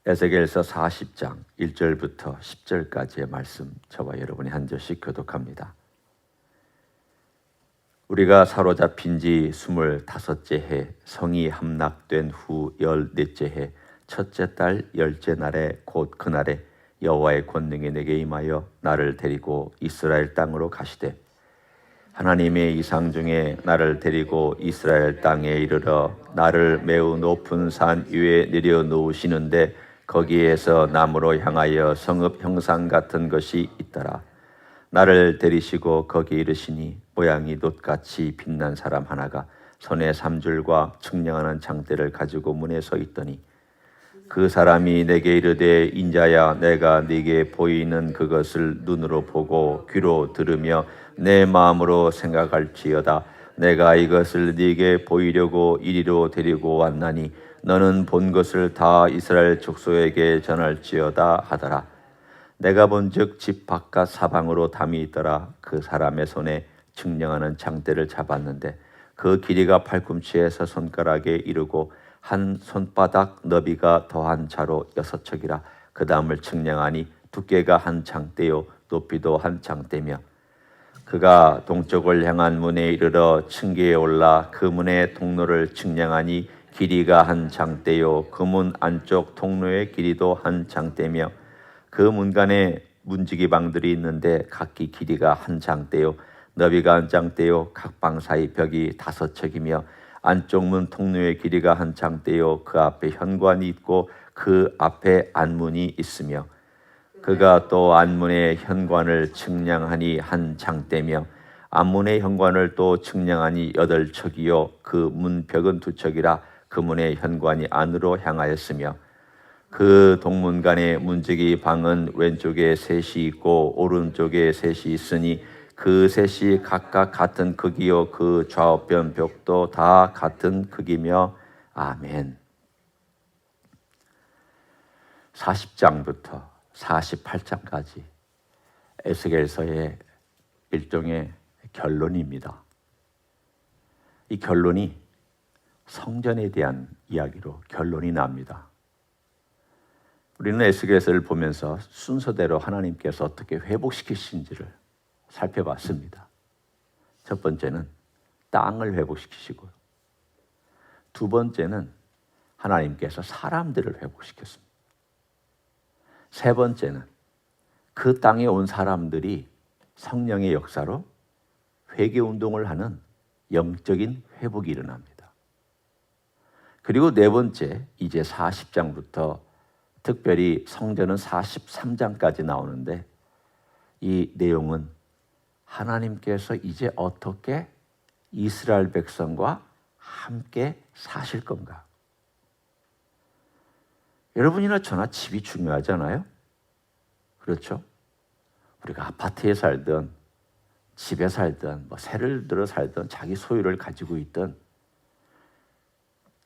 에스겔서 40장 1절부터 10절까지의 말씀, 저와 여러분이 한 절씩 교독합니다. 우리가 사로잡힌 지 25째 해, 성이 함락된 후 14째 해, 첫째 달 10째 날에 곧 그날에 여호와의 권능이 내게 임하여 나를 데리고 이스라엘 땅으로 가시되, 하나님의 이상 중에 나를 데리고 이스라엘 땅에 이르러 나를 매우 높은 산 위에 내려놓으시는데, 거기에서 나무로 향하여 성읍 형상 같은 것이 있더라. 나를 데리시고 거기 이르시니, 모양이 놋같이 빛난 사람 하나가 손에 삼줄과 측량하는 장대를 가지고 문에 서 있더니, 그 사람이 내게 이르되, 인자야, 내가 네게 보이는 그것을 눈으로 보고 귀로 들으며 내 마음으로 생각할지어다. 내가 이것을 네게 보이려고 이리로 데리고 왔나니 너는 본 것을 다 이스라엘 족속에게 전할지어다 하더라. 내가 본즉 집 바깥 사방으로 담이 있더라. 그 사람의 손에 측량하는 장대를 잡았는데 그 길이가 팔꿈치에서 손가락에 이르고 한 손바닥 너비가 더한 자로 6척이라. 그 다음을 측량하니 두께가 한 장대요 높이도 한 장대며, 그가 동쪽을 향한 문에 이르러 층계에 올라 그 문의 통로를 측량하니 길이가 한 장대요 그 문 안쪽 통로의 길이도 한 장대며, 그 문간에 문지기방들이 있는데 각기 길이가 한 장대요 너비가 한 장대요 각 방 사이 벽이 5척이며, 안쪽 문 통로의 길이가 한 장대요 그 앞에 현관이 있고 그 앞에 안문이 있으며, 그가 또 안문의 현관을 측량하니 한 장대며, 안문의 현관을 또 측량하니 8척이요 그 문벽은 2척이라. 그 문의 현관이 안으로 향하였으며, 그 동문간의 문지기 방은 왼쪽에 셋이 있고 오른쪽에 셋이 있으니 그 셋이 각각 같은 크기요 그 좌우편 벽도 다 같은 크기며. 아멘. 40장부터 48장까지 에스겔서의 일종의 결론입니다. 이 결론이 성전에 대한 이야기로 결론이 납니다. 우리는 에스겔서를 보면서 순서대로 하나님께서 어떻게 회복시키신지를 살펴봤습니다. 첫 번째는 땅을 회복시키시고요. 두 번째는 하나님께서 사람들을 회복시켰습니다. 세 번째는 그 땅에 온 사람들이 성령의 역사로 회개운동을 하는 영적인 회복이 일어납니다. 그리고 네 번째, 이제 40장부터 특별히 성전은 43장까지 나오는데, 이 내용은 하나님께서 이제 어떻게 이스라엘 백성과 함께 사실 건가? 여러분이나 저나 집이 중요하잖아요. 그렇죠? 우리가 아파트에 살든 집에 살든 새를 들어 살든 자기 소유를 가지고 있든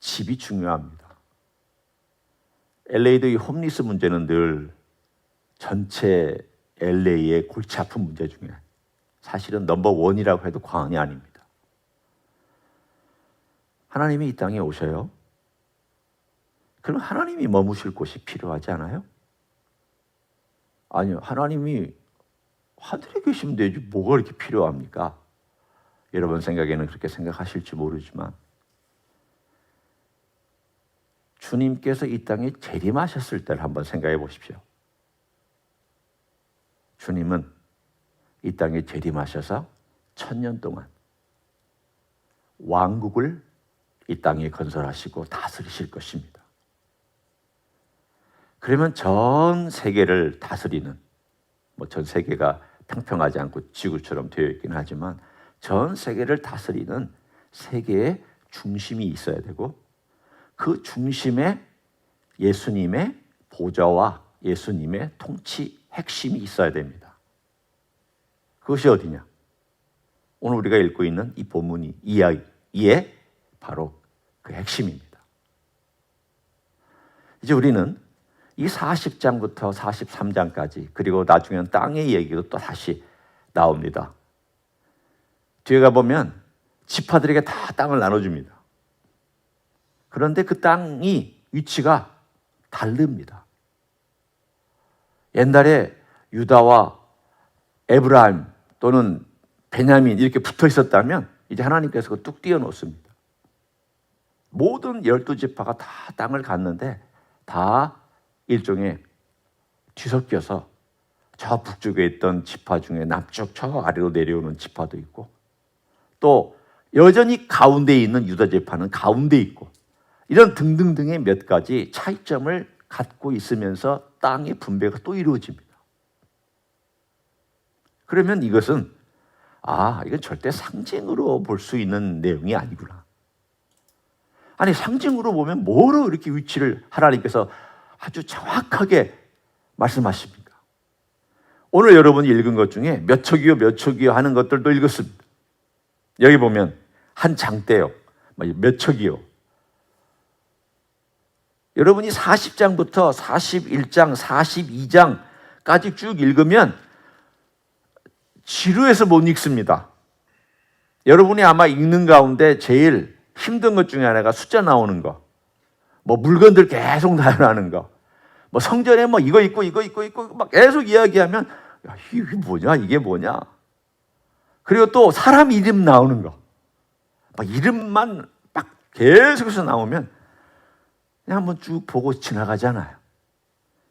집이 중요합니다. LA도 이 홈리스 문제는 늘 전체 LA의 골치 아픈 문제 중에 사실은 넘버 원이라고 해도 과언이 아닙니다. 하나님이 이 땅에 오셔요. 그럼 하나님이 머무실 곳이 필요하지 않아요? 아니요. 하나님이 하늘에 계시면 되지 뭐가 이렇게 필요합니까? 여러분 생각에는 그렇게 생각하실지 모르지만, 주님께서 이 땅에 재림하셨을 때를 한번 생각해 보십시오. 주님은 이 땅에 재림하셔서 1000년 동안 왕국을 이 땅에 건설하시고 다스리실 것입니다. 그러면 전 세계를 다스리는, 전 세계가 평평하지 않고 지구처럼 되어 있긴 하지만 전 세계를 다스리는 세계의 중심이 있어야 되고, 그 중심에 예수님의 보좌와 예수님의 통치 핵심이 있어야 됩니다. 그것이 어디냐? 오늘 우리가 읽고 있는 이 본문이 이야기의 바로 그 핵심입니다. 이제 우리는 이 40장부터 43장까지, 그리고 나중에는 땅의 얘기도 또 다시 나옵니다. 뒤에 가보면 지파들에게 다 땅을 나눠줍니다. 그런데 그 땅이 위치가 다릅니다. 옛날에 유다와 에브라임 또는 베냐민 이렇게 붙어 있었다면 이제 하나님께서 뚝 띄워놓습니다. 모든 12지파가 다 땅을 갔는데 다 일종의 뒤섞여서 저 북쪽에 있던 지파 중에 남쪽 저 아래로 내려오는 지파도 있고 또 여전히 가운데 있는 유다 지파는 가운데 있고 이런 등등등의 몇 가지 차이점을 갖고 있으면서 땅의 분배가 또 이루어집니다. 그러면 이것은 이건 절대 상징으로 볼 수 있는 내용이 아니구나. 아니 상징으로 보면 뭐로 이렇게 위치를 하나님께서 아주 정확하게 말씀하십니까? 오늘 여러분이 읽은 것 중에 몇 척이요 몇 척이요 하는 것들도 읽었습니다. 여기 보면 한 장대요 몇 척이요. 여러분이 40장부터 41장 42장까지 쭉 읽으면 지루해서 못 읽습니다. 여러분이 아마 읽는 가운데 제일 힘든 것 중에 하나가 숫자 나오는 거, 뭐 물건들 계속 나열하는 거, 뭐 성전에 뭐 이거 있고 막 계속 이야기하면 야, 이게 뭐냐 이게 뭐냐. 그리고 또 사람 이름 나오는 거, 막 이름만 막 계속해서 나오면 그냥 한번 쭉 보고 지나가잖아요.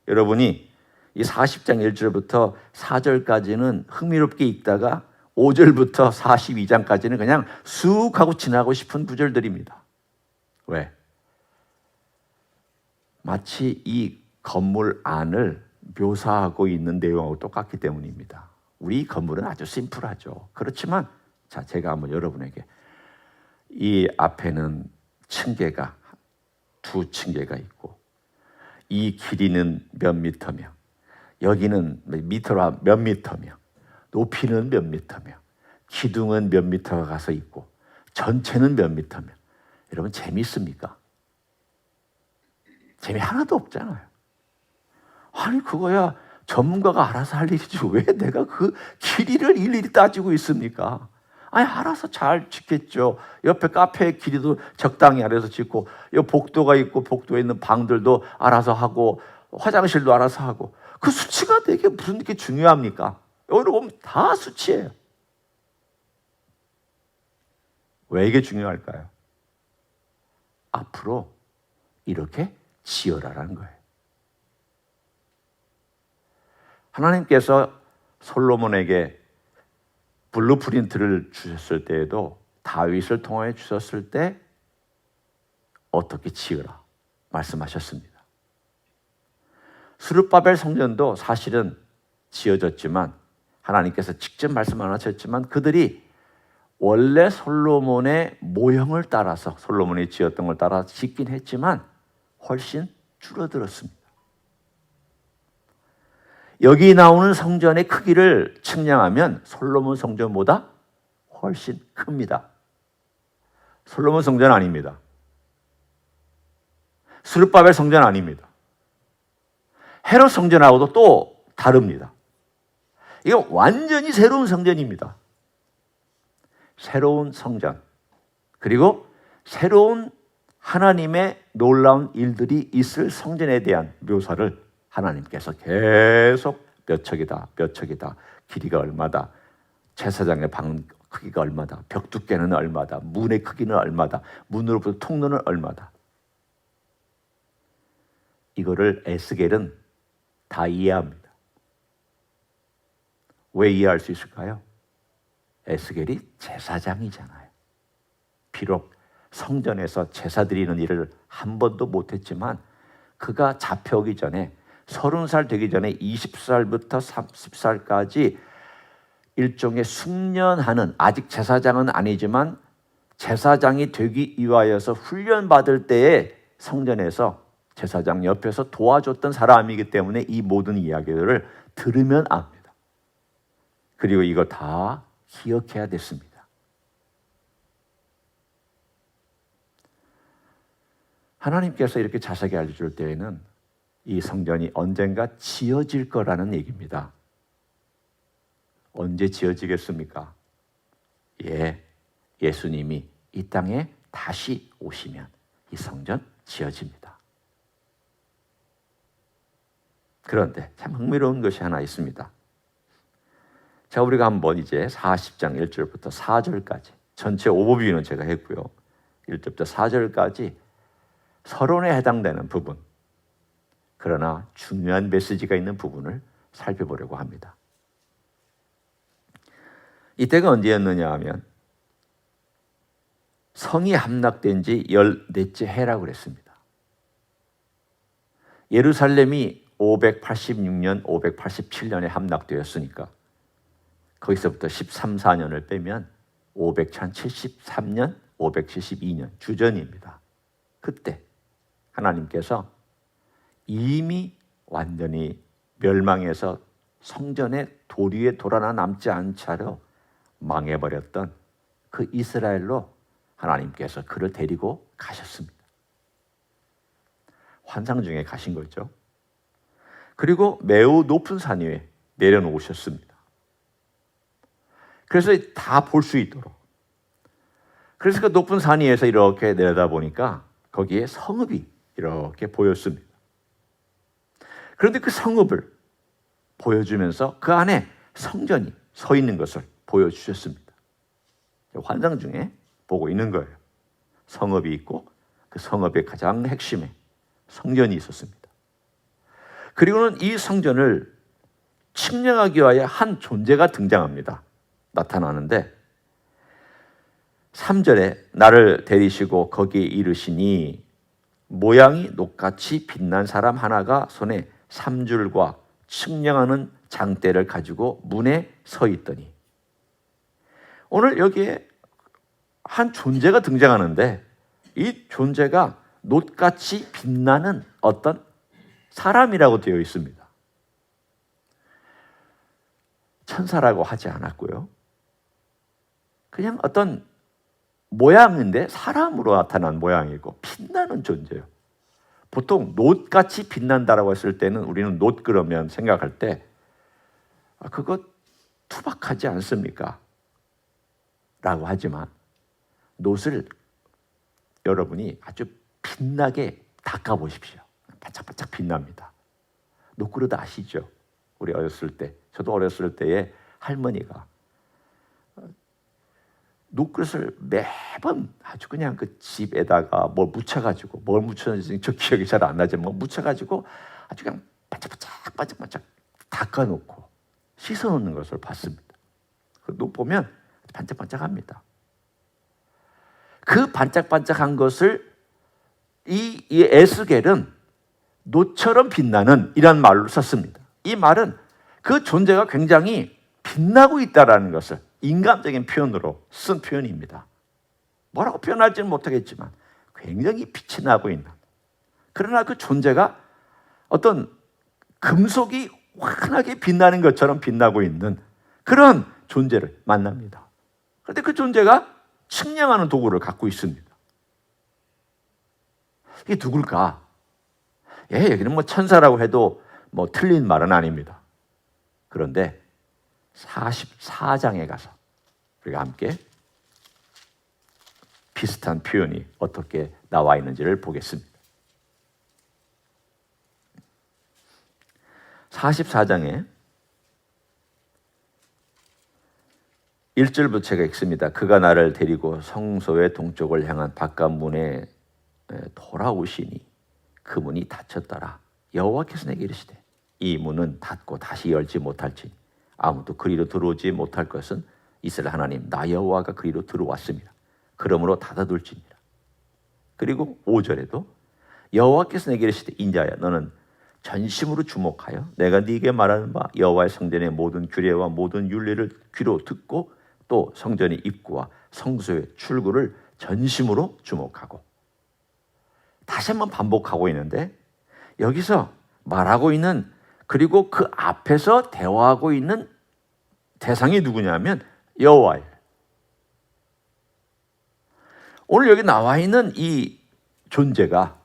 여러분이 이 40장 1절부터 4절까지는 흥미롭게 읽다가 5절부터 42장까지는 그냥 쑥 하고 지나고 싶은 구절들입니다. 왜? 마치 이 건물 안을 묘사하고 있는 내용하고 똑같기 때문입니다. 우리 건물은 아주 심플하죠. 그렇지만 자, 제가 한번 여러분에게 이 앞에는 층계가 두 층계가 있고 이 길이는 몇 미터며 여기는 미터라 몇 미터며 높이는 몇 미터며 기둥은 몇 미터가 가서 있고 전체는 몇 미터며 여러분 재미있습니까? 재미 하나도 없잖아요. 아니 그거야 전문가가 알아서 할 일이지 왜 내가 그 길이를 일일이 따지고 있습니까? 아니 알아서 잘 짓겠죠. 옆에 카페의 길이도 적당히 알아서 짓고 여기 복도가 있고 복도에 있는 방들도 알아서 하고 화장실도 알아서 하고 그 수치가 되게 무슨 게 중요합니까? 여기로 보면 다 수치예요. 왜 이게 중요할까요? 앞으로 이렇게 지어라라는 거예요. 하나님께서 솔로몬에게 블루프린트를 주셨을 때에도 다윗을 통해 주셨을 때 어떻게 지으라 말씀하셨습니다. 스룹바벨 성전도 사실은 지어졌지만 하나님께서 직접 말씀 안 하셨지만 그들이 원래 솔로몬의 모형을 따라서 솔로몬이 지었던 걸 따라 짓긴 했지만 훨씬 줄어들었습니다. 여기 나오는 성전의 크기를 측량하면 솔로몬 성전보다 훨씬 큽니다. 솔로몬 성전 아닙니다. 스룹바벨 성전 아닙니다. 헤롯 성전하고도 또 다릅니다. 이거 완전히 새로운 성전입니다. 새로운 성전, 그리고 새로운 하나님의 놀라운 일들이 있을 성전에 대한 묘사를 하나님께서 계속 몇 척이다, 몇 척이다, 길이가 얼마다, 제사장의 방 크기가 얼마다, 벽 두께는 얼마다, 문의 크기는 얼마다, 문으로부터 통로는 얼마다. 이거를 에스겔은 다 이해합니다. 왜 이해할 수 있을까요? 에스겔이 제사장이잖아요. 비록 성전에서 제사 드리는 일을 한 번도 못했지만 그가 잡혀오기 전에 30살 되기 전에 20살부터 30살까지 일종의 숙련하는, 아직 제사장은 아니지만 제사장이 되기 위하여서 훈련받을 때에 성전에서 제사장 옆에서 도와줬던 사람이기 때문에 이 모든 이야기들을 들으면 압니다. 그리고 이걸 다 기억해야 됐습니다. 하나님께서 이렇게 자세하게 알려줄 때에는 이 성전이 언젠가 지어질 거라는 얘기입니다. 언제 지어지겠습니까? 예수님이 이 땅에 다시 오시면 이 성전 지어집니다. 그런데 참 흥미로운 것이 하나 있습니다. 자, 우리가 한번 이제 40장 1절부터 4절까지 전체 오버뷰는 제가 했고요. 1절부터 4절까지 서론에 해당되는 부분, 그러나 중요한 메시지가 있는 부분을 살펴보려고 합니다. 이때가 언제였느냐 하면 성이 함락된 지 14째 해라고 그랬습니다. 예루살렘이 586년, 587년에 함락되었으니까 거기서부터 13, 14년을 빼면 573년, 572년 주전입니다. 그때 하나님께서 이미 완전히 멸망해서 성전의 도리에 돌아나 남지 않자로 망해버렸던 그 이스라엘로 하나님께서 그를 데리고 가셨습니다. 환상 중에 가신 거죠. 그리고 매우 높은 산 위에 내려놓으셨습니다. 그래서 다 볼 수 있도록. 그래서 그 높은 산 위에서 이렇게 내려다보니까 거기에 성읍이 이렇게 보였습니다. 그런데 그 성읍을 보여주면서 그 안에 성전이 서 있는 것을 보여주셨습니다. 환상 중에 보고 있는 거예요. 성읍이 있고 그 성읍의 가장 핵심에 성전이 있었습니다. 그리고는 이 성전을 측량하기 위하여 한 존재가 등장합니다. 나타나는데 3절에 나를 데리시고 거기에 이르시니 모양이 녹같이 빛난 사람 하나가 손에 3줄과 측량하는 장대를 가지고 문에 서 있더니, 오늘 여기에 한 존재가 등장하는데 이 존재가 녹같이 빛나는 어떤 사람이라고 되어 있습니다. 천사라고 하지 않았고요. 그냥 어떤 모양인데 사람으로 나타난 모양이고 빛나는 존재예요. 보통 놋같이 빛난다라고 했을 때는 우리는 놋 그러면 생각할 때 그거 투박하지 않습니까? 라고 하지만 놋을 여러분이 아주 빛나게 닦아보십시오. 반짝반짝 빛납니다. 놋그릇 아시죠? 우리 어렸을 때, 저도 어렸을 때에 할머니가 놋그릇을 매번 아주 그냥 그 집에다가 뭘 묻혀가지고, 뭘 묻혔는지 저 기억이 잘 안 나지만 뭐 묻혀가지고 아주 그냥 반짝반짝 닦아놓고 씻어놓는 것을 봤습니다. 그 놋 보면 반짝반짝합니다. 그 반짝반짝한 것을 이 에스겔은 놋처럼 빛나는 이란 말로 썼습니다. 이 말은 그 존재가 굉장히 빛나고 있다는 것을 인간적인 표현으로 쓴 표현입니다. 뭐라고 표현할지는 못하겠지만 굉장히 빛이 나고 있는, 그러나 그 존재가 어떤 금속이 환하게 빛나는 것처럼 빛나고 있는 그런 존재를 만납니다. 그런데 그 존재가 측량하는 도구를 갖고 있습니다. 이게 누굴까? 여기는 뭐 천사라고 해도 뭐 틀린 말은 아닙니다. 그런데 44장에 가서 우리가 함께 비슷한 표현이 어떻게 나와 있는지를 보겠습니다. 44장에 1절부터 제가 읽습니다. 그가 나를 데리고 성소의 동쪽을 향한 바깥문에 돌아오시니 그 문이 닫혔더라. 여호와께서 내게 이르시되 이 문은 닫고 다시 열지 못할지니 아무도 그리로 들어오지 못할 것은 이스라엘 하나님 나 여호와가 그리로 들어왔습니다. 그러므로 닫아둘지니라. 그리고 5절에도 여호와께서 내게 이르시되 인자야 너는 전심으로 주목하여 내가 네게 말하는 바 여호와의 성전의 모든 규례와 모든 율례를 귀로 듣고 또 성전의 입구와 성소의 출구를 전심으로 주목하고. 다시 한번 반복하고 있는데 여기서 말하고 있는, 그리고 그 앞에서 대화하고 있는 대상이 누구냐면 여호와예요. 오늘 여기 나와 있는 이 존재가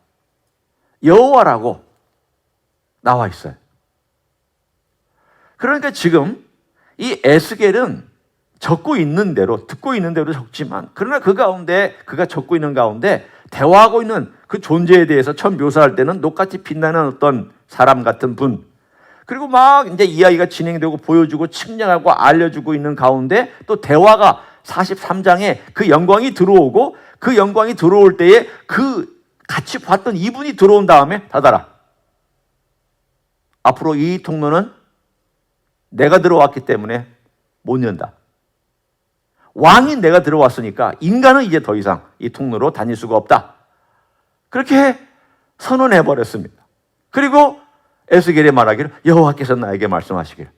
여호와라고 나와 있어요. 그러니까 지금 이 에스겔은 적고 있는 대로, 듣고 있는 대로 적지만, 그러나 그 가운데, 그가 적고 있는 가운데 대화하고 있는 그 존재에 대해서 처음 묘사할 때는 녹같이 빛나는 어떤 사람 같은 분, 그리고 막 이제 이야기가 진행되고 보여주고 측량하고 알려주고 있는 가운데 또 대화가 43장에 그 영광이 들어오고 그 영광이 들어올 때에 그 같이 봤던 이분이 들어온 다음에 닫아라. 앞으로 이 통로는 내가 들어왔기 때문에 못 연다. 왕인 내가 들어왔으니까 인간은 이제 더 이상 이 통로로 다닐 수가 없다. 그렇게 선언해 버렸습니다. 그리고 에스겔이 말하기를 여호와께서 나에게 말씀하시기를,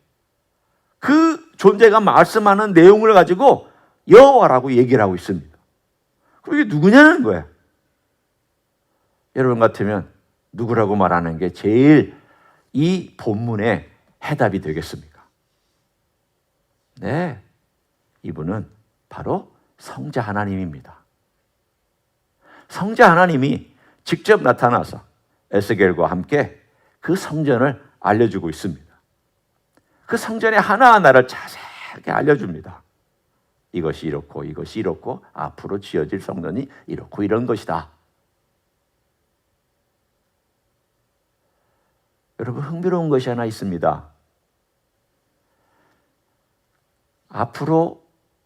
그 존재가 말씀하는 내용을 가지고 여호와라고 얘기를 하고 있습니다. 그럼 이게 누구냐는 거예요. 여러분 같으면 누구라고 말하는 게 제일 이 본문의 해답이 되겠습니까? 네, 이분은 바로 성자 하나님입니다. 성자 하나님이 직접 나타나서 에스겔과 함께 그 성전을 알려주고 있습니다. 그 성전의 하나하나를 자세하게 알려줍니다. 이것이 이렇고 이것이 이렇고 앞으로 지어질 성전이 이렇고 이런 것이다. 여러분, 흥미로운 것이 하나 있습니다. 앞으로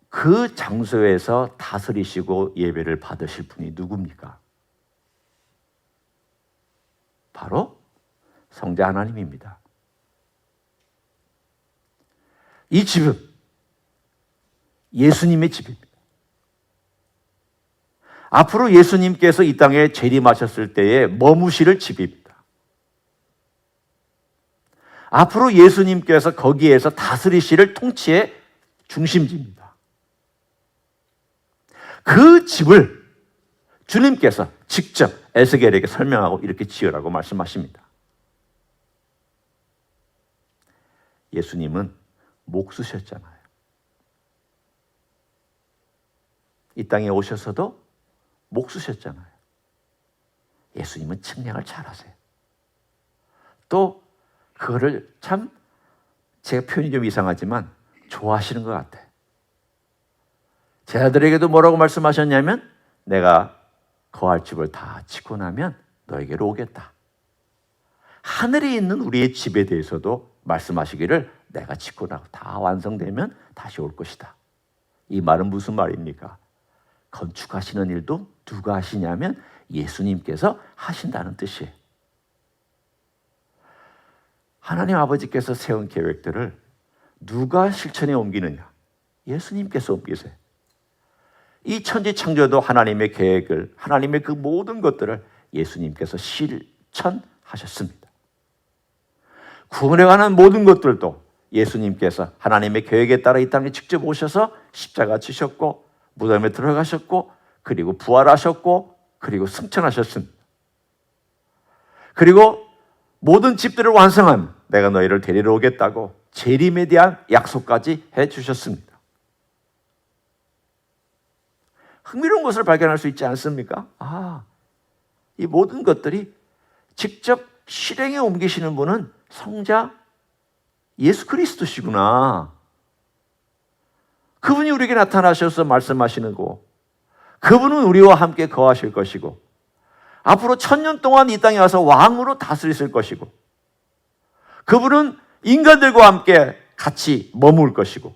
그 장소에서 다스리시고 예배를 받으실 분이 누굽니까? 바로 성자 하나님입니다. 이 집은 예수님의 집입니다. 앞으로 예수님께서 이 땅에 재림하셨을 때에 머무실 집입니다. 앞으로 예수님께서 거기에서 다스리실 통치의 중심지입니다. 그 집을 주님께서 직접 에스겔에게 설명하고 이렇게 지으라고 말씀하십니다. 예수님은 목 쓰셨잖아요. 이 땅에 오셔서도 목 쓰셨잖아요. 예수님은 측량을 잘하세요. 또 그거를 참, 제가 표현이 좀 이상하지만 좋아하시는 것 같아요. 제자들에게도 뭐라고 말씀하셨냐면, 내가 거할 집을 다 짓고 나면 너에게로 오겠다. 하늘에 있는 우리의 집에 대해서도 말씀하시기를 내가 짓고 나고 다 완성되면 다시 올 것이다. 이 말은 무슨 말입니까? 건축하시는 일도 누가 하시냐면 예수님께서 하신다는 뜻이에요. 하나님 아버지께서 세운 계획들을 누가 실천에 옮기느냐? 예수님께서 옮기세요. 이 천지 창조도 하나님의 계획을, 하나님의 그 모든 것들을 예수님께서 실천하셨습니다. 구원에 관한 모든 것들도 예수님께서 하나님의 계획에 따라 이 땅에 직접 오셔서 십자가 지셨고 무덤에 들어가셨고 그리고 부활하셨고 그리고 승천하셨습니다. 그리고 모든 집들을 완성한 내가 너희를 데리러 오겠다고 재림에 대한 약속까지 해주셨습니다. 흥미로운 것을 발견할 수 있지 않습니까? 이 모든 것들이 직접 실행에 옮기시는 분은 성자 예수 그리스도시구나. 그분이 우리에게 나타나셔서 말씀하시는 거, 그분은 우리와 함께 거하실 것이고 앞으로 1000년 동안 이 땅에 와서 왕으로 다스리실 것이고 그분은 인간들과 함께 같이 머물 것이고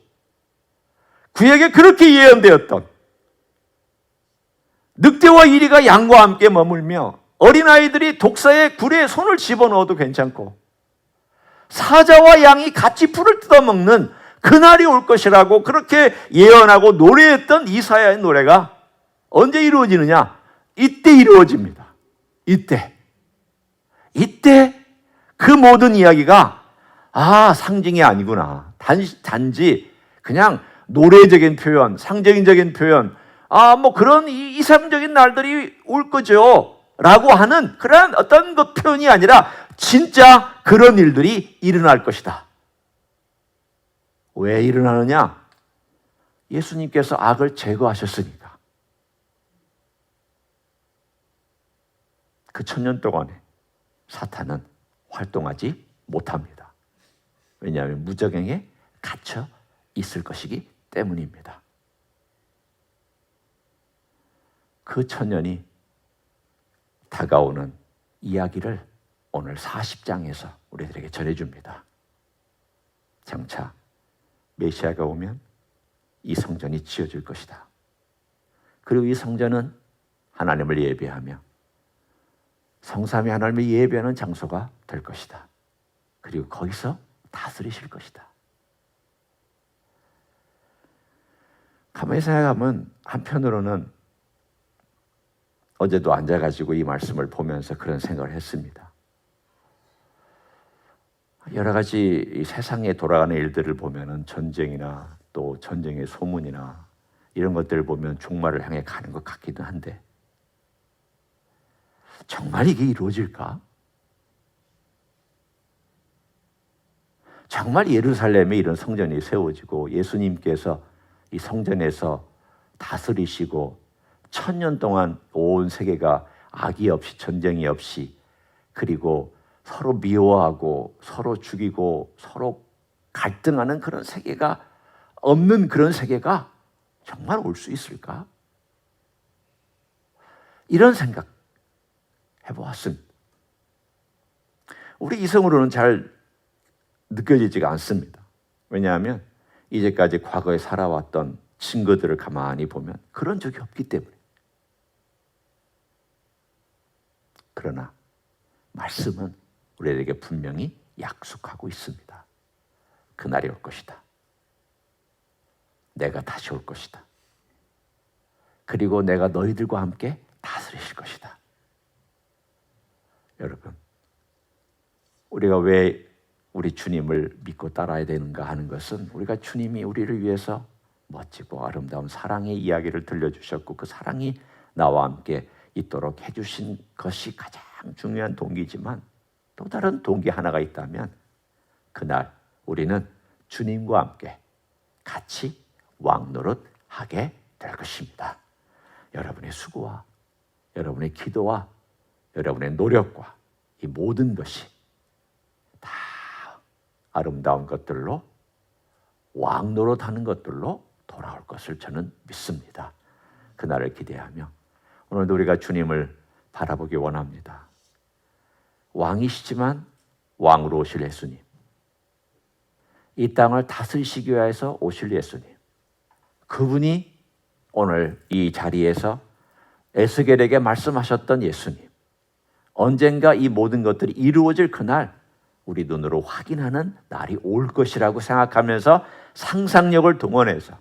그에게 그렇게 예언되었던 늑대와 이리가 양과 함께 머물며 어린아이들이 독사의 굴에 손을 집어넣어도 괜찮고 사자와 양이 같이 풀을 뜯어먹는 그날이 올 것이라고 그렇게 예언하고 노래했던 이사야의 노래가 언제 이루어지느냐? 이때 이루어집니다. 이때 그 모든 이야기가 상징이 아니구나. 단지 그냥 노래적인 표현, 상징적인 표현, 뭐 그런 이상적인 날들이 올 거죠 라고 하는 그런 어떤 것 표현이 아니라 진짜 그런 일들이 일어날 것이다. 왜 일어나느냐? 예수님께서 악을 제거하셨으니까. 그 1000년 동안에 사탄은 활동하지 못합니다. 왜냐하면 무저갱에 갇혀 있을 것이기 때문입니다. 그 1000년이 다가오는 이야기를 오늘 40장에서 우리들에게 전해줍니다. 장차 메시아가 오면 이 성전이 지어질 것이다. 그리고 이 성전은 하나님을 예배하며 성삼위 하나님을 예배하는 장소가 될 것이다. 그리고 거기서 다스리실 것이다. 가만히 생각하면 한편으로는 어제도 앉아가지고 이 말씀을 보면서 그런 생각을 했습니다. 여러 가지 이 세상에 돌아가는 일들을 보면은 전쟁이나 또 전쟁의 소문이나 이런 것들을 보면 종말을 향해 가는 것 같기도 한데 정말 이게 이루어질까? 정말 예루살렘에 이런 성전이 세워지고 예수님께서 이 성전에서 다스리시고 1000년 동안 온 세계가 악이 없이 전쟁이 없이 그리고 서로 미워하고 서로 죽이고 서로 갈등하는 그런 세계가 없는 그런 세계가 정말 올 수 있을까? 이런 생각 해보았습니다. 우리 이성으로는 잘 느껴지지가 않습니다. 왜냐하면 이제까지 과거에 살아왔던 증거들을 가만히 보면 그런 적이 없기 때문에. 그러나 말씀은 우리에게 분명히 약속하고 있습니다. 그날이 올 것이다. 내가 다시 올 것이다. 그리고 내가 너희들과 함께 다스리실 것이다. 여러분, 우리가 왜 우리 주님을 믿고 따라야 되는가 하는 것은 우리가 주님이 우리를 위해서 멋지고 아름다운 사랑의 이야기를 들려주셨고 그 사랑이 나와 함께 있도록 해주신 것이 가장 중요한 동기지만 또 다른 동기 하나가 있다면 그날 우리는 주님과 함께 같이 왕노릇하게 될 것입니다. 여러분의 수고와 여러분의 기도와 여러분의 노력과 이 모든 것이 다 아름다운 것들로 왕노릇하는 것들로 돌아올 것을 저는 믿습니다. 그날을 기대하며 오늘도 우리가 주님을 바라보기 원합니다. 왕이시지만 왕으로 오실 예수님, 이 땅을 다스리시기 위해서 오실 예수님, 그분이 오늘 이 자리에서 에스겔에게 말씀하셨던 예수님, 언젠가 이 모든 것들이 이루어질 그날 우리 눈으로 확인하는 날이 올 것이라고 생각하면서 상상력을 동원해서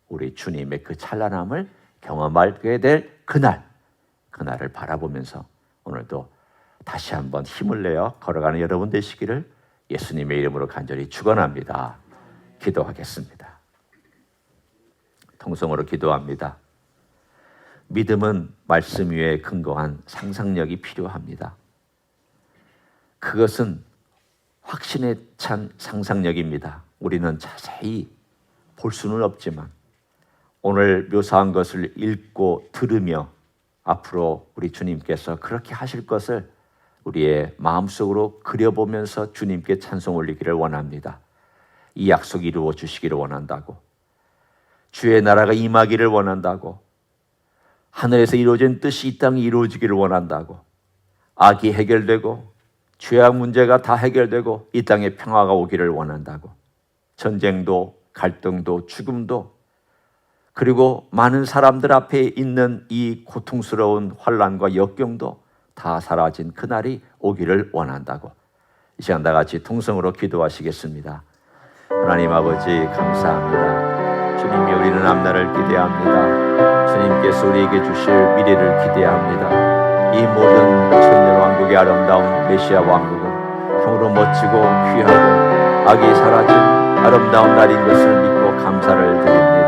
우리 주님의 그 찬란함을 경험하게 될 그날을 바라보면서 오늘도 다시 한번 힘을 내어 걸어가는 여러분 되시기를 예수님의 이름으로 간절히 축원합니다. 기도하겠습니다. 통성으로 기도합니다. 믿음은 말씀 위에 근거한 상상력이 필요합니다. 그것은 확신에 찬 상상력입니다. 우리는 자세히 볼 수는 없지만 오늘 묘사한 것을 읽고 들으며 앞으로 우리 주님께서 그렇게 하실 것을 우리의 마음속으로 그려보면서 주님께 찬송 올리기를 원합니다. 이 약속이 이루어 주시기를 원한다고, 주의 나라가 임하기를 원한다고, 하늘에서 이루어진 뜻이 이 땅에 이루어지기를 원한다고, 악이 해결되고 죄악 문제가 다 해결되고 이 땅에 평화가 오기를 원한다고, 전쟁도 갈등도 죽음도 그리고 많은 사람들 앞에 있는 이 고통스러운 환난과 역경도 다 사라진 그날이 오기를 원한다고 이 시간 다 같이 통성으로 기도하시겠습니다. 하나님 아버지 감사합니다. 주님이 우리는 앞날을 기대합니다. 주님께서 우리에게 주실 미래를 기대합니다. 이 모든 천년왕국의 아름다운 메시아 왕국은 참으로 멋지고 귀하고 악이 사라진 아름다운 날인 것을 믿고 감사를 드립니다.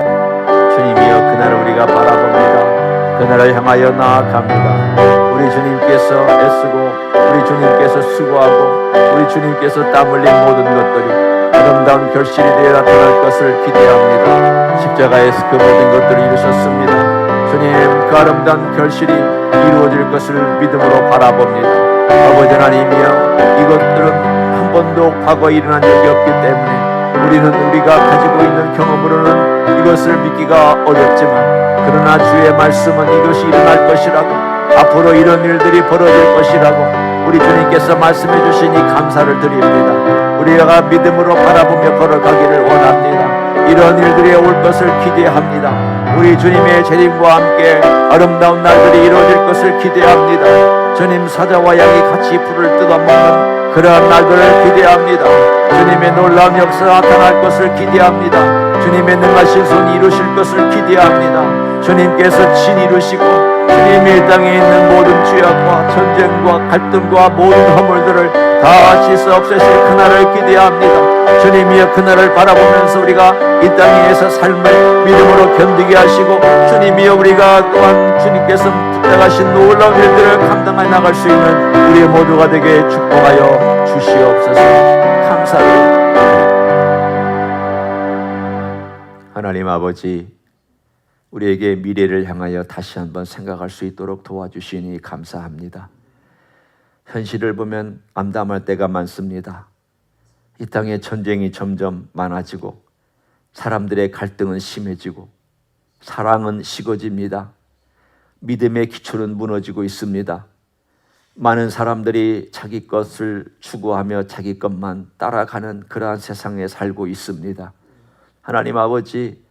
주님이여, 그날을 우리가 바라봅니다. 그날을 향하여 나아갑니다. 우리 주님께서 애쓰고 우리 주님께서 수고하고 우리 주님께서 땀 흘린 모든 것들이 아름다운 결실이 되어 나타날 것을 기대합니다. 십자가에서 그 모든 것들을 이루셨습니다. 주님, 그 아름다운 결실이 이루어질 것을 믿음으로 바라봅니다. 아버지 하나님이여, 이것들은 한 번도 과거에 일어난 적이 없기 때문에 우리가 가지고 있는 경험으로는 이것을 믿기가 어렵지만, 그러나 주의 말씀은 이것이 일어날 것이라고, 앞으로 이런 일들이 벌어질 것이라고, 우리 주님께서 말씀해 주시니 감사를 드립니다. 우리가 믿음으로 바라보며 걸어가기를 원합니다. 이런 일들이 올 것을 기대합니다. 우리 주님의 재림과 함께 아름다운 날들이 이루어질 것을 기대합니다. 주님 사자와 양이 같이 풀을 뜯어먹는 그러한 날들을 기대합니다. 주님의 놀라운 역사 나타날 것을 기대합니다. 주님의 능하신 손이 이루실 것을 기대합니다. 주님께서 친 이루시고 주님의 이 땅에 있는 모든 죄악과 전쟁과 갈등과 모든 허물들을 다 씻어 없애실 그날을 기대합니다. 주님이여 그날을 바라보면서 우리가 이 땅에서 삶을 믿음으로 견디게 하시고 주님이여 우리가 또한 주님께서 부탁하신 놀라운 일들을 감당해 나갈 수 있는 우리 모두가 되게 축복하여 주시옵소서. 감사를 하나님 아버지, 우리에게 미래를 향하여 다시 한번 생각할 수 있도록 도와주시니 감사합니다. 현실을 보면 암담할 때가 많습니다. 이 땅에 전쟁이 점점 많아지고 사람들의 갈등은 심해지고 사랑은 식어집니다. 믿음의 기초는 무너지고 있습니다. 많은 사람들이 자기 것을 추구하며 자기 것만 따라가는 그러한 세상에 살고 있습니다. 하나님 아버지,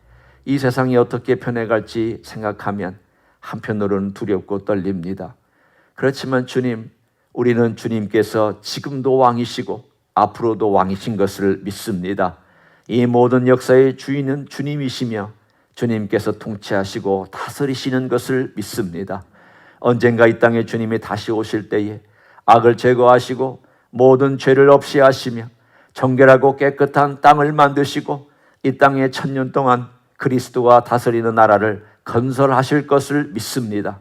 이 세상이 어떻게 변해갈지 생각하면 한편으로는 두렵고 떨립니다. 그렇지만 주님, 우리는 주님께서 지금도 왕이시고 앞으로도 왕이신 것을 믿습니다. 이 모든 역사의 주인은 주님이시며 주님께서 통치하시고 다스리시는 것을 믿습니다. 언젠가 이 땅에 주님이 다시 오실 때에 악을 제거하시고 모든 죄를 없이 하시며 정결하고 깨끗한 땅을 만드시고 이 땅에 1000년 동안 그리스도가 다스리는 나라를 건설하실 것을 믿습니다.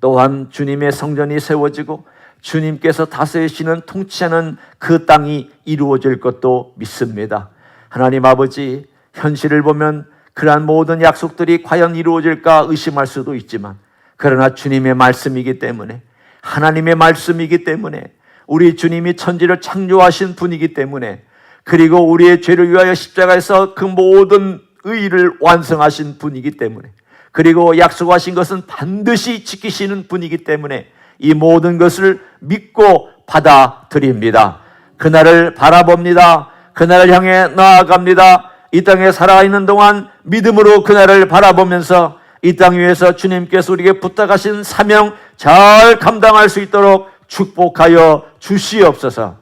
또한 주님의 성전이 세워지고 주님께서 다스리시는 통치하는 그 땅이 이루어질 것도 믿습니다. 하나님 아버지, 현실을 보면 그러한 모든 약속들이 과연 이루어질까 의심할 수도 있지만 그러나 주님의 말씀이기 때문에, 하나님의 말씀이기 때문에, 우리 주님이 천지를 창조하신 분이기 때문에, 그리고 우리의 죄를 위하여 십자가에서 그 모든 의의를 완성하신 분이기 때문에, 그리고 약속하신 것은 반드시 지키시는 분이기 때문에 이 모든 것을 믿고 받아들입니다. 그날을 바라봅니다. 그날을 향해 나아갑니다. 이 땅에 살아있는 동안 믿음으로 그날을 바라보면서 이 땅 위에서 주님께서 우리에게 부탁하신 사명 잘 감당할 수 있도록 축복하여 주시옵소서.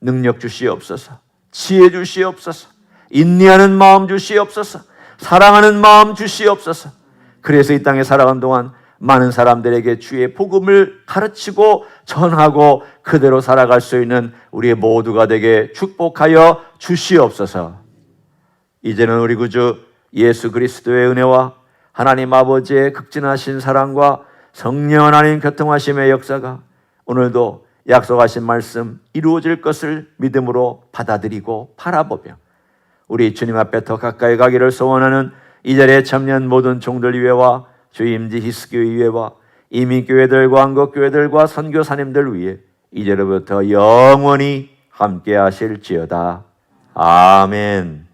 능력 주시옵소서. 지혜 주시옵소서. 인내하는 마음 주시옵소서. 사랑하는 마음 주시옵소서. 그래서 이 땅에 살아가는 동안 많은 사람들에게 주의 복음을 가르치고 전하고 그대로 살아갈 수 있는 우리 모두가 되게 축복하여 주시옵소서. 이제는 우리 구주 예수 그리스도의 은혜와 하나님 아버지의 극진하신 사랑과 성령 하나님 교통하심의 역사가 오늘도 약속하신 말씀 이루어질 것을 믿음으로 받아들이고 바라보며 우리 주님 앞에 더 가까이 가기를 소원하는 이 자리에 참여한 모든 종들 위에와 주임지 히스교회 위에와 이민교회들과 한국교회들과 선교사님들 위에 이제로부터 영원히 함께 하실지어다. 아멘.